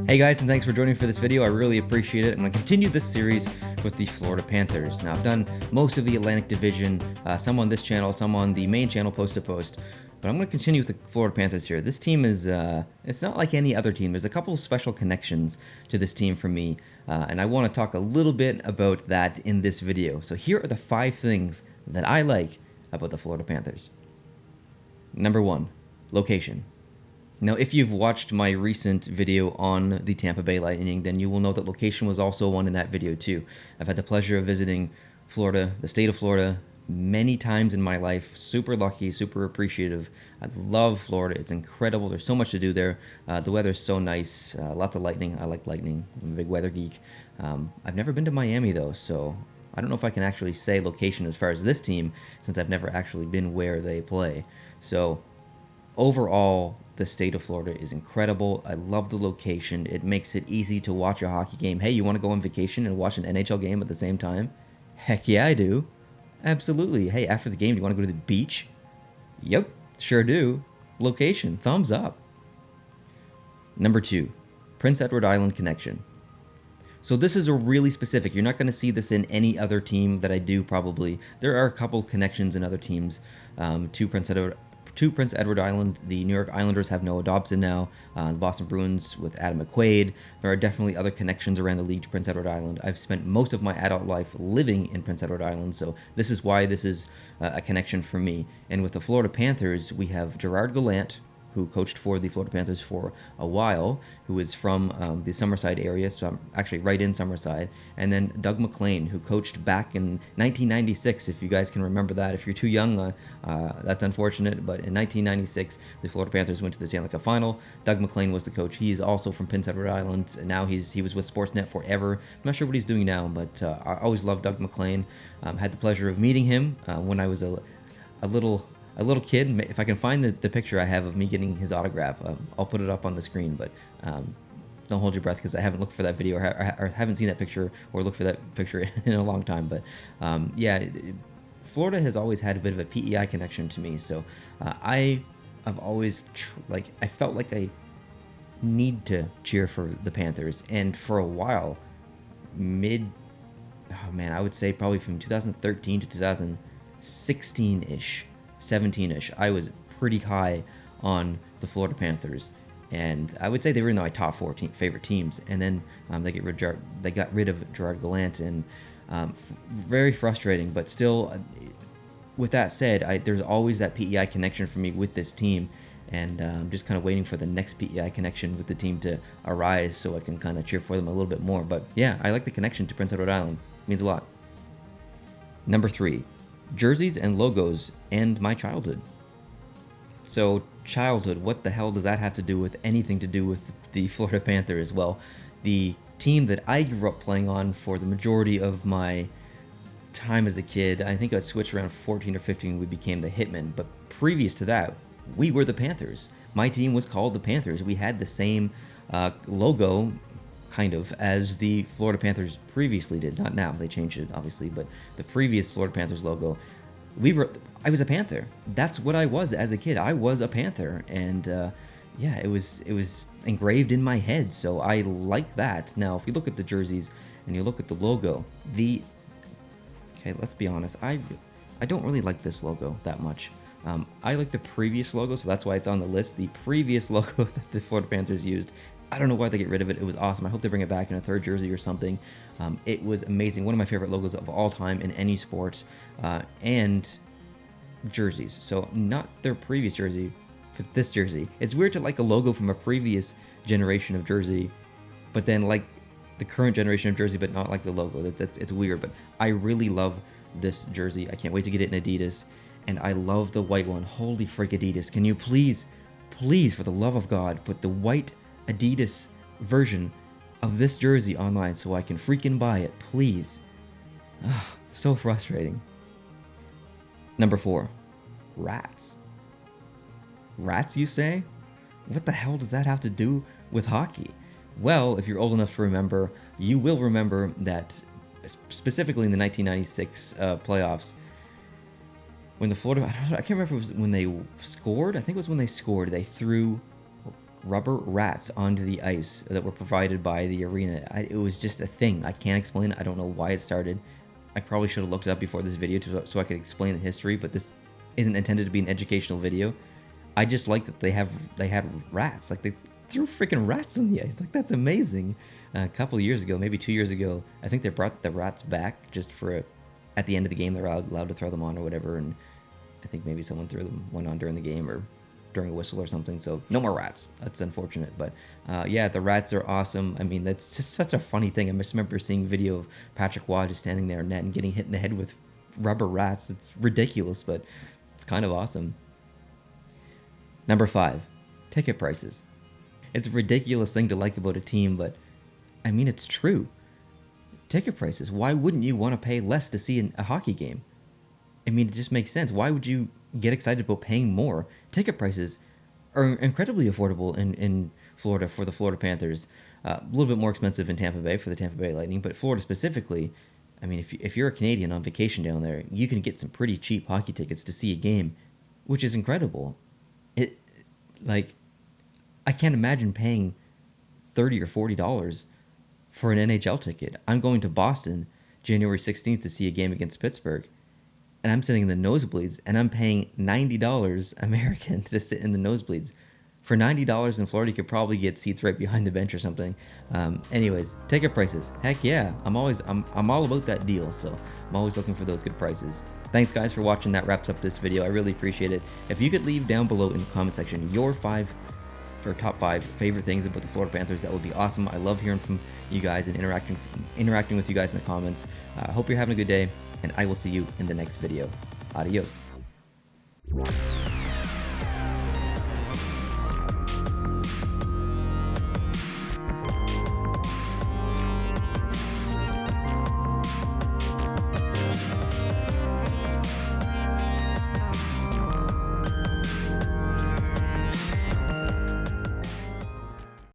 Hey guys, and thanks for joining for this video. I really appreciate it. I'm going to continue this series with the Florida Panthers. Now, I've done most of the Atlantic Division, some on this channel, some on the main channel, post to post. But I'm going to continue with the Florida Panthers here. This team is, it's not like any other team. There's a couple of special connections to this team for me, and I want to talk a little bit about that in this video. So here are the 5 things that I like about the Florida Panthers. Number 1, location. Now, if you've watched my recent video on the Tampa Bay Lightning, then you will know that location was also one in that video too. I've had the pleasure of visiting Florida, the state of Florida, many times in my life. Super lucky, super appreciative. I love Florida. It's incredible. There's so much to do there. The weather's so nice. Lots of lightning. I like lightning. I'm a big weather geek. I've never been to Miami though, so I don't know if I can actually say location as far as this team, since I've never actually been where they play. So overall, the state of Florida is incredible. I love the location. It makes it easy to watch a hockey game. Hey, you want to go on vacation and watch an NHL game at the same time? Heck yeah, I do. Absolutely. Hey, after the game, do you want to go to the beach? Yep, sure do. Location, thumbs up. Number 2, Prince Edward Island connection. So this is a really specific. You're not going to see this in any other team that I do probably. There are a couple connections in other teams to Prince Edward Island. The New York Islanders have Noah Dobson now. The Boston Bruins with Adam McQuaid. There are definitely other connections around the league to Prince Edward Island. I've spent most of my adult life living in Prince Edward Island, so this is why this is a connection for me. And with the Florida Panthers, we have Gerard Gallant, who coached for the Florida Panthers for a while, who is from the Summerside area, so I'm actually right in Summerside, and then Doug MacLean, who coached back in 1996, if you guys can remember that. If you're too young, that's unfortunate, but in 1996, the Florida Panthers went to the Stanley Cup Final. Doug MacLean was the coach. He is also from Prince Edward Island, and now he was with Sportsnet forever. I'm not sure what he's doing now, but I always loved Doug MacLean. Had the pleasure of meeting him when I was a little kid. If I can find the picture I have of me getting his autograph, I'll put it up on the screen, but don't hold your breath because I haven't looked for that video or haven't seen that picture or looked for that picture in a long time. But yeah, Florida has always had a bit of a PEI connection to me, so I have always I felt like I need to cheer for the Panthers, and for a while, I would say probably from 2013 to 2016-ish, 17-ish, I was pretty high on the Florida Panthers, and I would say they were in my top 4 favorite teams. And then they got rid of Gerard Gallant, and very frustrating. But still, with that said, there's always that PEI connection for me with this team, and I'm just kind of waiting for the next PEI connection with the team to arise so I can kind of cheer for them a little bit more. But yeah, I like the connection to Prince Edward Island. It means a lot. Number 3, jerseys and logos and my childhood. So childhood, what the hell does that have to do with anything to do with the Florida Panthers? Well, the team that I grew up playing on for the majority of my time as a kid, I think I switched around 14 or 15, we became the Hitmen, but previous to that, we were the Panthers. My team was called the Panthers. We had the same logo kind of as the Florida Panthers previously did. Not now, they changed it obviously, but the previous Florida Panthers logo, I was a Panther. That's what I was as a kid. I was a Panther, and yeah, it was engraved in my head, so I like that. Now, if you look at the jerseys and you look at the logo, okay, let's be honest, I don't really like this logo that much. I like the previous logo, so that's why it's on the list. The previous logo that the Florida Panthers used, I don't know why they get rid of it. It was awesome. I hope they bring it back in a 3rd jersey or something. It was amazing. One of my favorite logos of all time in any sport, and jerseys. So not their previous jersey, but this jersey. It's weird to like a logo from a previous generation of jersey, but then like the current generation of jersey, but not like the logo. It's weird, but I really love this jersey. I can't wait to get it in Adidas, and I love the white one. Holy frick, Adidas. Can you please, for the love of God, put the white Adidas version of this jersey online so I can freaking buy it, please. So frustrating. Number 4, rats. Rats, you say? What the hell does that have to do with hockey? Well, if you're old enough to remember, you will remember that specifically in the 1996 playoffs, when the Florida, I can't remember if it was when they scored. I think it was when they scored. They threw rubber rats onto the ice that were provided by the arena. It was just a thing. I can't explain it. I don't know why it started. I probably should have looked it up before this video so I could explain the history, but this isn't intended to be an educational video. I just like that they had rats. Like, they threw freaking rats on the ice. Like, that's amazing. A couple years ago, maybe 2 years ago, I think they brought the rats back just for at the end of the game. They're allowed to throw them on or whatever, and I think maybe someone went on during the game or during a whistle or something. So no more rats. That's unfortunate, but yeah, the rats are awesome. I mean, that's just such a funny thing. I just remember seeing a video of Patrick Waugh just standing there in net and getting hit in the head with rubber rats. It's ridiculous, but it's kind of awesome. Number 5, ticket prices. It's a ridiculous thing to like about a team, but I mean, it's true. Ticket prices. Why wouldn't you want to pay less to see a hockey game? I mean, it just makes sense. Why would you get excited about paying more? Ticket prices are incredibly affordable in Florida for the Florida Panthers. A little bit more expensive in Tampa Bay for the Tampa Bay Lightning, but Florida specifically, I mean, if you're a Canadian on vacation down there, you can get some pretty cheap hockey tickets to see a game, which is incredible. I can't imagine paying $30 or $40 for an NHL ticket. I'm going to Boston January 16th to see a game against Pittsburgh, and I'm sitting in the nosebleeds, and I'm paying $90 American to sit in the nosebleeds. For $90 in Florida, you could probably get seats right behind the bench or something. Anyways, ticket prices. Heck yeah, I'm all about that deal, so I'm always looking for those good prices. Thanks guys for watching. That wraps up this video. I really appreciate it. If you could leave down below in the comment section your top 5 favorite things about the Florida Panthers, that would be awesome. I love hearing from you guys and interacting with you guys in the comments. I hope you're having a good day, and I will see you in the next video. Adios.